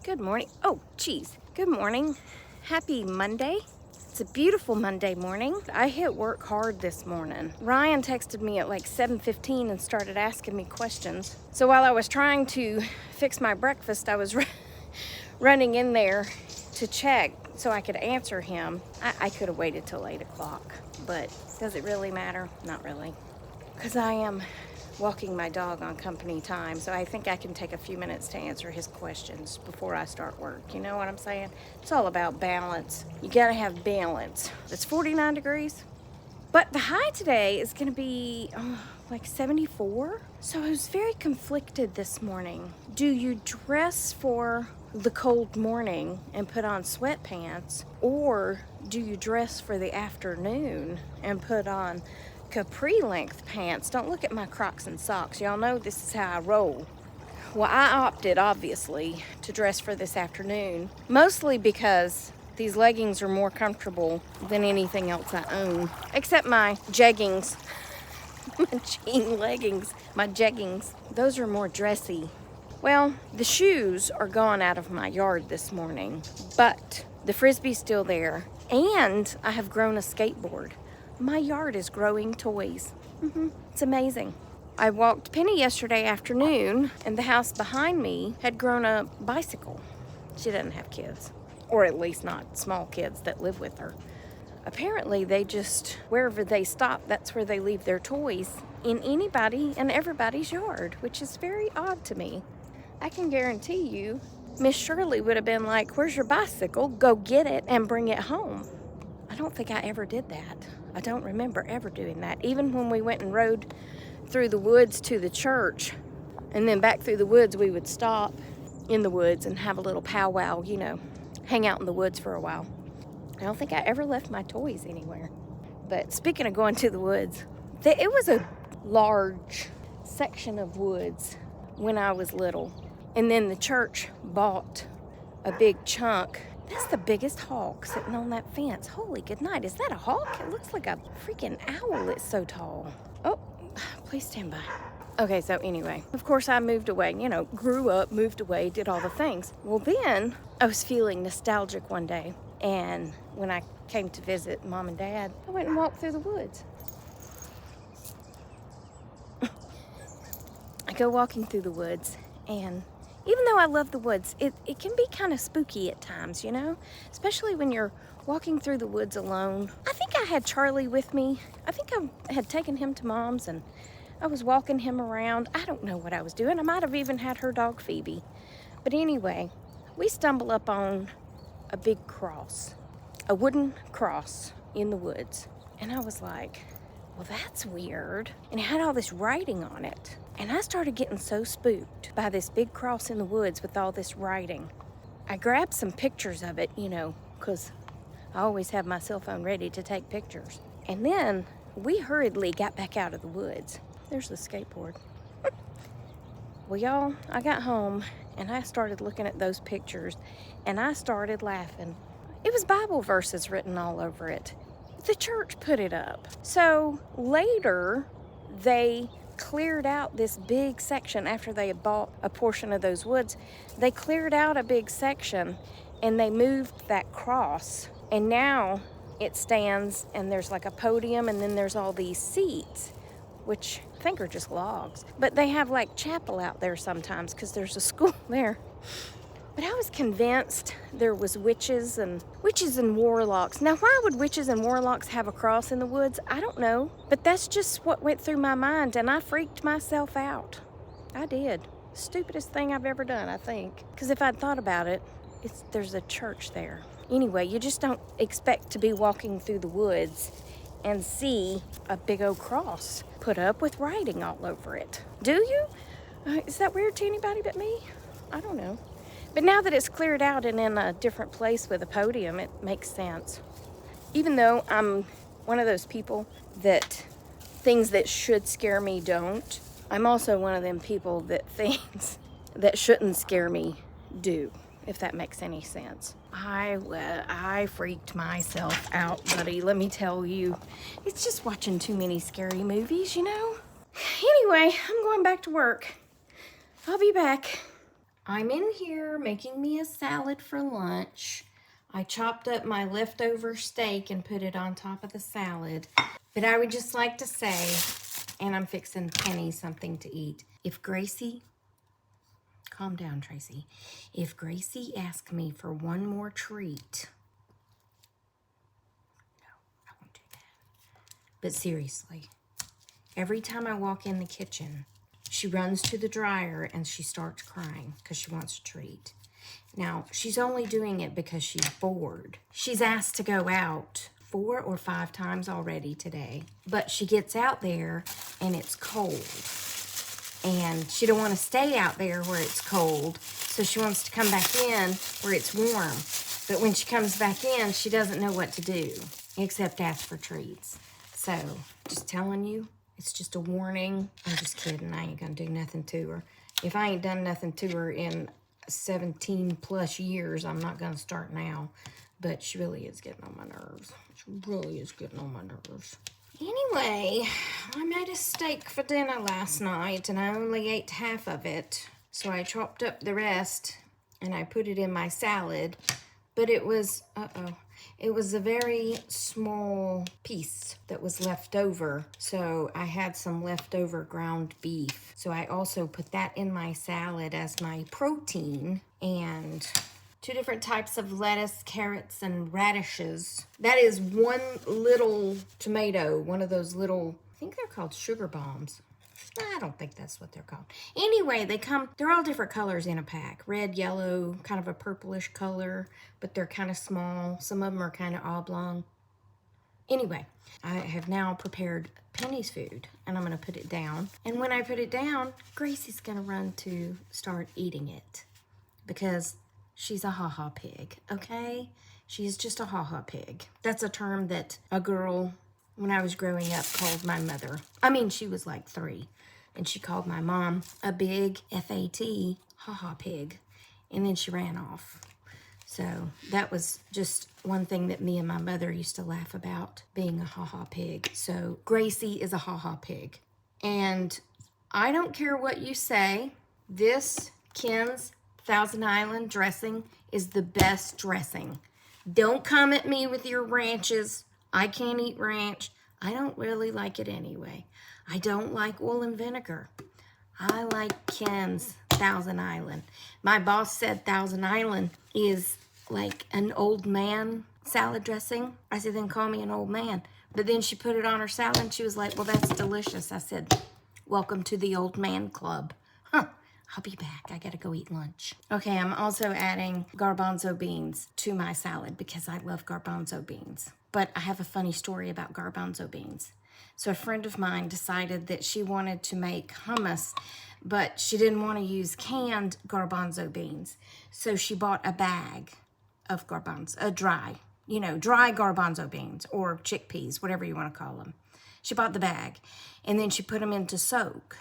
Good morning. Oh, geez. Good morning. Happy Monday. It's a beautiful Monday morning. I hit work hard this morning. Ryan texted me at like 7:15 and started asking me questions. So while I was trying to fix my breakfast, I was running in there to check so I could answer him. I could have waited till 8 o'clock, but does it really matter? Not really. Because I am walking my dog on company time, so I think I can take a few minutes to answer his questions before I start work. You know what I'm saying? It's all about balance. You gotta have balance. It's 49 degrees, but the high today is gonna be like 74. So I was very conflicted this morning. Do you dress for the cold morning and put on sweatpants, or do you dress for the afternoon and put on capri length pants? Don't look at my Crocs and socks. Y'all know this is how I roll. Well, I opted, obviously, to dress for this afternoon, mostly because these leggings are more comfortable than anything else I own, except my jeggings, my jean leggings, my jeggings. Those are more dressy. Well, the shoes are gone out of my yard this morning, but the Frisbee's still there, and I have grown a skateboard. My yard is growing toys. It's amazing. I walked Penny yesterday afternoon, and the house behind me had grown a bicycle. She doesn't have kids, or at least not small kids that live with her. Apparently, they just, wherever they stop, that's where they leave their toys, in anybody and everybody's yard, which is very odd to me. I can guarantee you, Miss Shirley would have been like, "Where's your bicycle? Go get it and bring it home." I don't think I ever did that. I don't remember ever doing that. Even when we went and rode through the woods to the church, and then back through the woods, we would stop in the woods and have a little powwow, you know, hang out in the woods for a while. I don't think I ever left my toys anywhere. But speaking of going to the woods, it was a large section of woods when I was little. And then the church bought a big chunk. That's the biggest hawk sitting on that fence. Holy good night. Is that a hawk? It looks like a freaking owl. It's so tall. Oh, please stand by. Okay, so anyway, of course I moved away, grew up, moved away, did all the things. Well, then I was feeling nostalgic one day. And when I came to visit Mom and Dad, I went and walked through the woods. I go walking through the woods, and even though I love the woods, it can be kind of spooky at times, especially when you're walking through the woods alone. I think I had Charlie with me. I think I had taken him to Mom's, and I was walking him around. I don't know what I was doing. I might have even had her dog Phoebe. But anyway, we stumble up on a big cross, a wooden cross in the woods. And I was like, well, that's weird. And it had all this writing on it. And I started getting so spooked by this big cross in the woods with all this writing. I grabbed some pictures of it, because I always have my cell phone ready to take pictures. And then we hurriedly got back out of the woods. There's the skateboard. Well, y'all, I got home and I started looking at those pictures and I started laughing. It was Bible verses written all over it. The church put it up. So later, they cleared out this big section after they had bought a portion of those woods. They cleared out a big section and they moved that cross. And now it stands and there's like a podium and then there's all these seats, which I think are just logs. But they have like chapel out there sometimes because there's a school there. But I was convinced there was witches and warlocks. Now, why would witches and warlocks have a cross in the woods? I don't know. But that's just what went through my mind, and I freaked myself out. I did. Stupidest thing I've ever done, I think. Because if I'd thought about it, there's a church there. Anyway, you just don't expect to be walking through the woods and see a big old cross put up with writing all over it. Do you? Is that weird to anybody but me? I don't know. But now that it's cleared out and in a different place with a podium, it makes sense. Even though I'm one of those people that things that should scare me don't, I'm also one of them people that things that shouldn't scare me do, if that makes any sense. I freaked myself out, buddy. Let me tell you. It's just watching too many scary movies, Anyway, I'm going back to work. I'll be back. I'm in here making me a salad for lunch. I chopped up my leftover steak and put it on top of the salad. But I would just like to say, and I'm fixing Penny something to eat. If Gracie, calm down, Tracy. If Gracie asks me for one more treat, no, I won't do that. But seriously, every time I walk in the kitchen, she runs to the dryer and she starts crying because she wants a treat. Now, she's only doing it because she's bored. She's asked to go out 4 or 5 times already today, but she gets out there and it's cold. And she don't want to stay out there where it's cold, so she wants to come back in where it's warm. But when she comes back in, she doesn't know what to do except ask for treats. So, just telling you, it's just a warning. I'm just kidding. I ain't gonna do nothing to her. If I ain't done nothing to her in 17 plus years, I'm not gonna start now. But she really is getting on my nerves. She really is getting on my nerves. Anyway, I made a steak for dinner last night and I only ate half of it. So I chopped up the rest and I put it in my salad. But it was, it was a very small piece that was left over. So I had some leftover ground beef. So I also put that in my salad as my protein, and 2 different types of lettuce, carrots, and radishes. That is one little tomato, one of those little, I think they're called sugar bombs. I don't think that's what they're called. Anyway, they're all different colors in a pack. Red, yellow, kind of a purplish color, but they're kind of small. Some of them are kind of oblong. Anyway, I have now prepared Penny's food, and I'm going to put it down. And when I put it down, Gracie's going to run to start eating it because she's a ha-ha pig, okay? She's just a ha-ha pig. That's a term that a girl, when I was growing up, called my mother. I mean, she was like 3. And she called my mom a big F-A-T, ha-ha pig. And then she ran off. So that was just one thing that me and my mother used to laugh about, being a ha-ha pig. So Gracie is a ha-ha pig. And I don't care what you say, this Ken's Thousand Island dressing is the best dressing. Don't come at me with your ranches. I can't eat ranch. I don't really like it anyway. I don't like oil and vinegar. I like Ken's Thousand Island. My boss said Thousand Island is like an old man salad dressing. I said, then call me an old man. But then she put it on her salad and she was like, well, that's delicious. I said, welcome to the old man club. Huh. I'll be back. I gotta go eat lunch. Okay, I'm also adding garbanzo beans to my salad because I love garbanzo beans. But I have a funny story about garbanzo beans. So a friend of mine decided that she wanted to make hummus, but she didn't want to use canned garbanzo beans. So she bought a bag of garbanzo, dry garbanzo beans or chickpeas, whatever you want to call them. She bought the bag and then she put them into soak.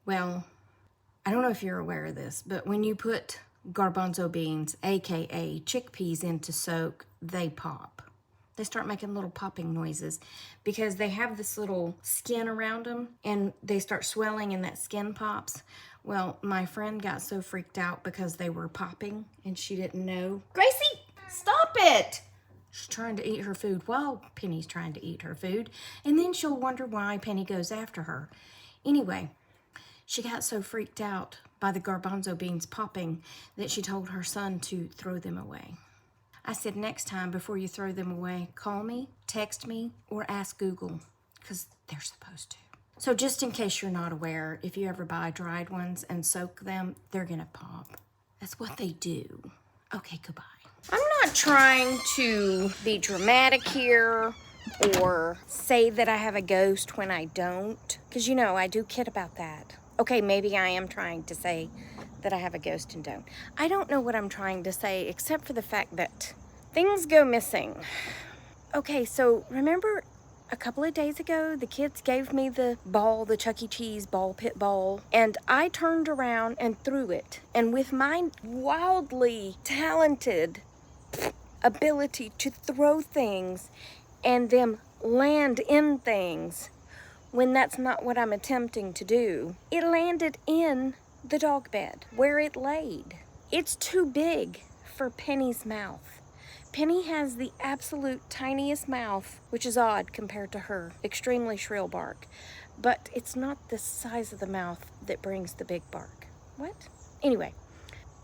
Well, I don't know if you're aware of this, but when you put garbanzo beans, aka chickpeas, into soak, they pop. They start making little popping noises because they have this little skin around them and they start swelling and that skin pops. Well, my friend got so freaked out because they were popping and she didn't know. Gracie, stop it! She's trying to eat her food while Penny's trying to eat her food, and then she'll wonder why Penny goes after her. Anyway, she got so freaked out by the garbanzo beans popping that she told her son to throw them away. I said, next time before you throw them away, call me, text me, or ask Google, because they're supposed to. So just in case you're not aware, if you ever buy dried ones and soak them, they're gonna pop. That's what they do. Okay, goodbye. I'm not trying to be dramatic here or say that I have a ghost when I don't, because you know, I do kid about that. Okay, maybe I am trying to say that I have a ghost and don't. I don't know what I'm trying to say except for the fact that things go missing. Okay, so remember a couple of days ago, the kids gave me the ball, the Chuck E. Cheese ball pit ball, and I turned around and threw it. And with my wildly talented ability to throw things and them land in things, when that's not what I'm attempting to do, it landed in the dog bed where it laid. It's too big for Penny's mouth. Penny has the absolute tiniest mouth, which is odd compared to her extremely shrill bark. But it's not the size of the mouth that brings the big bark. What? Anyway,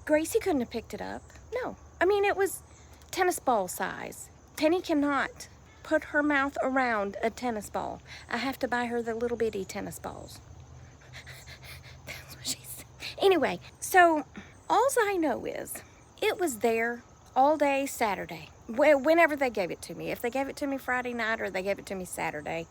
Gracie couldn't have picked it up. No. I mean, it was tennis ball size. Penny cannot put her mouth around a tennis ball. I have to buy her the little bitty tennis balls. That's what she said. Anyway, so alls I know is it was there all day Saturday, whenever they gave it to me. If they gave it to me Friday night or they gave it to me Saturday,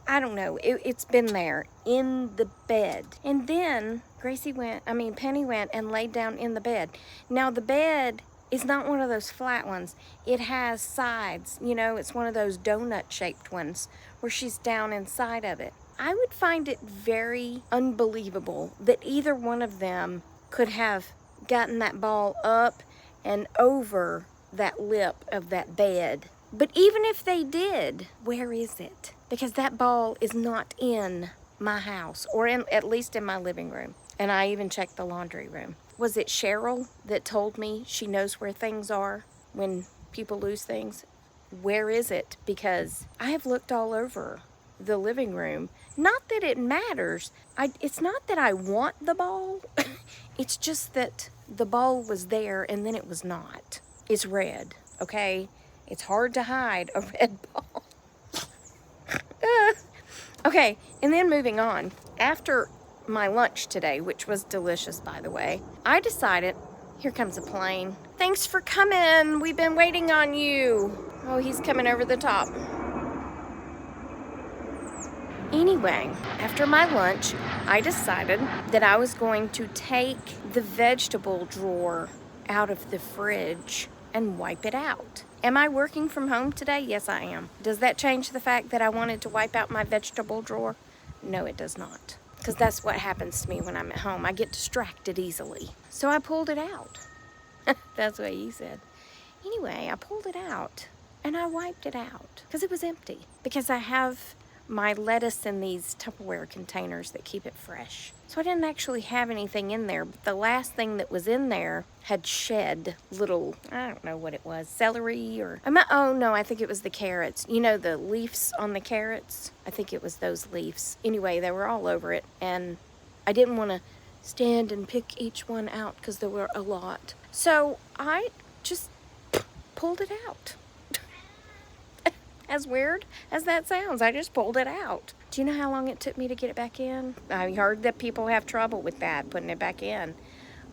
I don't know. It's been there in the bed. And then Penny went and laid down in the bed. Now the bed is not one of those flat ones. It has sides. You know, it's one of those donut-shaped ones where she's down inside of it. I would find it very unbelievable that either one of them could have gotten that ball up and over that lip of that bed. But even if they did, where is it? Because that ball is not in my house, or at least in my living room. And I even checked the laundry room. Was it Cheryl that told me she knows where things are when people lose things? Where is it? Because I have looked all over the living room. Not that it matters. It's not that I want the ball. It's just that the ball was there and then it was not. It's red, okay? It's hard to hide a red ball. Okay, and then moving on. After my lunch today, which was delicious, by the way, I decided, here comes a plane. Thanks for coming. We've been waiting on you. Oh, he's coming over the top. Anyway, after my lunch, I decided that I was going to take the vegetable drawer out of the fridge and wipe it out. Am I working from home today? Yes, I am. Does that change the fact that I wanted to wipe out my vegetable drawer? No, it does not. Because that's what happens to me when I'm at home. I get distracted easily. So I pulled it out. That's what he said. Anyway, I pulled it out and I wiped it out because it was empty. Because I have my lettuce in these Tupperware containers that keep it fresh. So I didn't actually have anything in there, but the last thing that was in there had shed little, I don't know what it was, celery or, oh no, I think it was the carrots. You know the leaves on the carrots? I think it was those leaves. Anyway, they were all over it, and I didn't want to stand and pick each one out because there were a lot. So I just pulled it out. As weird as that sounds, I just pulled it out. Do you know how long it took me to get it back in? I heard that people have trouble with that, putting it back in.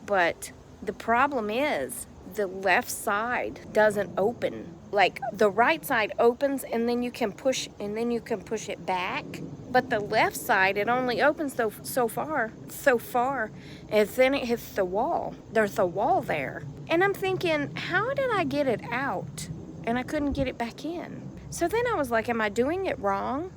But the problem is the left side doesn't open. Like the right side opens and then you can push it back. But the left side, it only opens so far, and then it hits the wall. There's a wall there. And I'm thinking, how did I get it out? And I couldn't get it back in. So then I was like, am I doing it wrong?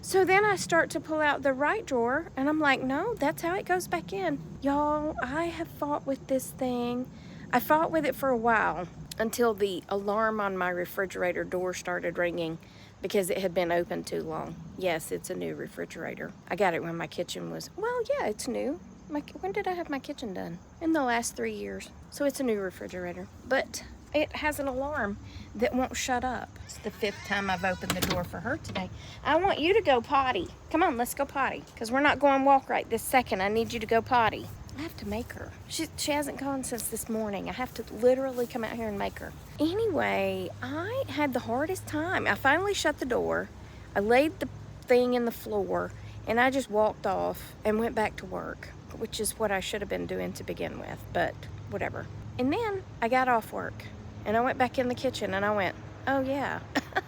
So then I start to pull out the right drawer, and I'm like, no, that's how it goes back in. Y'all, I have fought with this thing. I fought with it for a while until the alarm on my refrigerator door started ringing because it had been open too long. Yes, it's a new refrigerator. I got it when my kitchen was, well, yeah, it's new. When did I have my kitchen done? In the last 3 years. So it's a new refrigerator. But it has an alarm that won't shut up. It's the 5th time I've opened the door for her today. I want you to go potty. Come on, let's go potty. Because we're not going walk right this second. I need you to go potty. I have to make her. She hasn't gone since this morning. I have to literally come out here and make her. Anyway, I had the hardest time. I finally shut the door. I laid the thing in the floor. And I just walked off and went back to work. Which is what I should have been doing to begin with. But whatever. And then I got off work. And I went back in the kitchen and I went, oh yeah.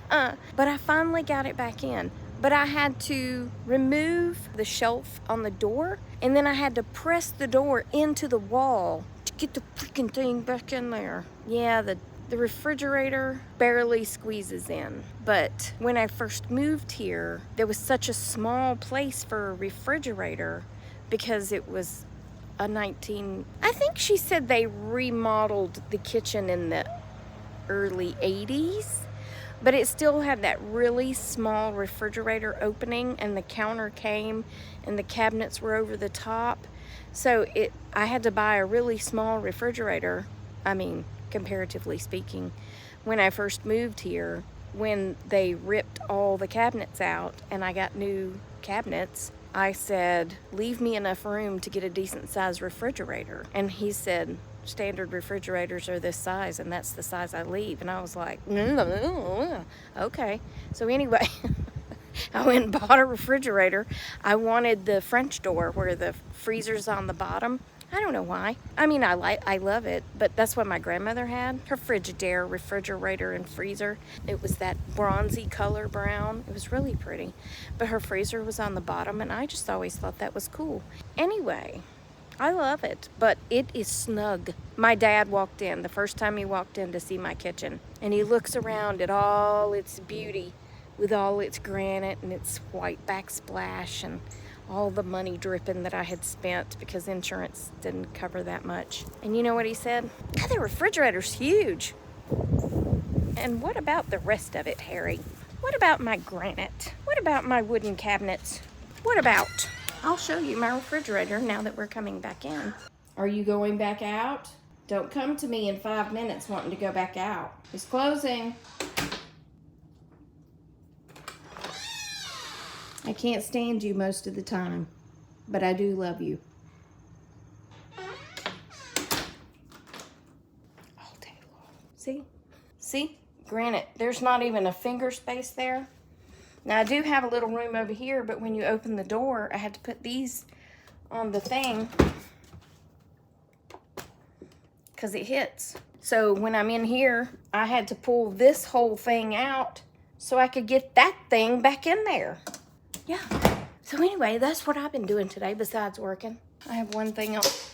But I finally got it back in. But I had to remove the shelf on the door. And then I had to press the door into the wall to get the freaking thing back in there. Yeah, the refrigerator barely squeezes in. But when I first moved here, there was such a small place for a refrigerator because it was I think she said they remodeled the kitchen in the early 80s, but it still had that really small refrigerator opening, and the counter came and the cabinets were over the top. So I had to buy a really small refrigerator, I mean, comparatively speaking, when I first moved here, when they ripped all the cabinets out and I got new cabinets. I said, leave me enough room to get a decent sized refrigerator. And he said, standard refrigerators are this size, and that's the size I leave. And I was like, okay. So anyway, I went and bought a refrigerator. I wanted the French door where the freezer's on the bottom. I don't know why. I mean, I love it, but that's what my grandmother had. Her Frigidaire refrigerator and freezer. It was that bronzy color brown. It was really pretty. But her freezer was on the bottom, and I just always thought that was cool. Anyway, I love it, but it is snug. My dad walked in, the first time he walked in to see my kitchen, and he looks around at all its beauty with all its granite and its white backsplash and all the money dripping that I had spent because insurance didn't cover that much. And you know what he said? God, the refrigerator's huge. And what about the rest of it, Harry? What about my granite? What about my wooden cabinets? What about? I'll show you my refrigerator now that we're coming back in. Are you going back out? Don't come to me in 5 minutes wanting to go back out. It's closing. I can't stand you most of the time, but I do love you. All day long. See? See? Granted, there's not even a finger space there. Now, I do have a little room over here, but when you open the door, I had to put these on the thing because it hits. So when I'm in here, I had to pull this whole thing out so I could get that thing back in there. Yeah. So anyway, that's what I've been doing today besides working. I have one thing else.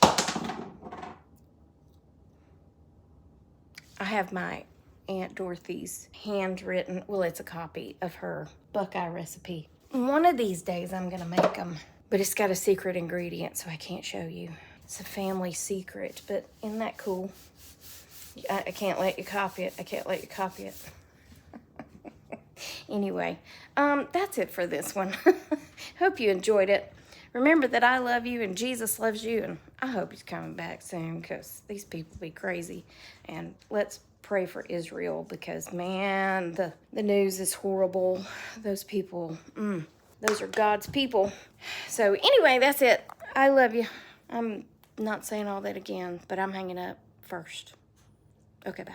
I have my Aunt Dorothy's handwritten, well, it's a copy of her Buckeye recipe. One of these days I'm gonna make them, but it's got a secret ingredient, so I can't show you. It's a family secret, but isn't that cool? I can't let you copy it. I can't let you copy it. Anyway, that's it for this one. Hope you enjoyed it. Remember that I love you and Jesus loves you, and I hope he's coming back soon because these people be crazy. And let's pray for Israel because, man, the news is horrible. Those people, those are God's people. So anyway, that's it. I love you. I'm not saying all that again, but I'm hanging up first. Okay, bye.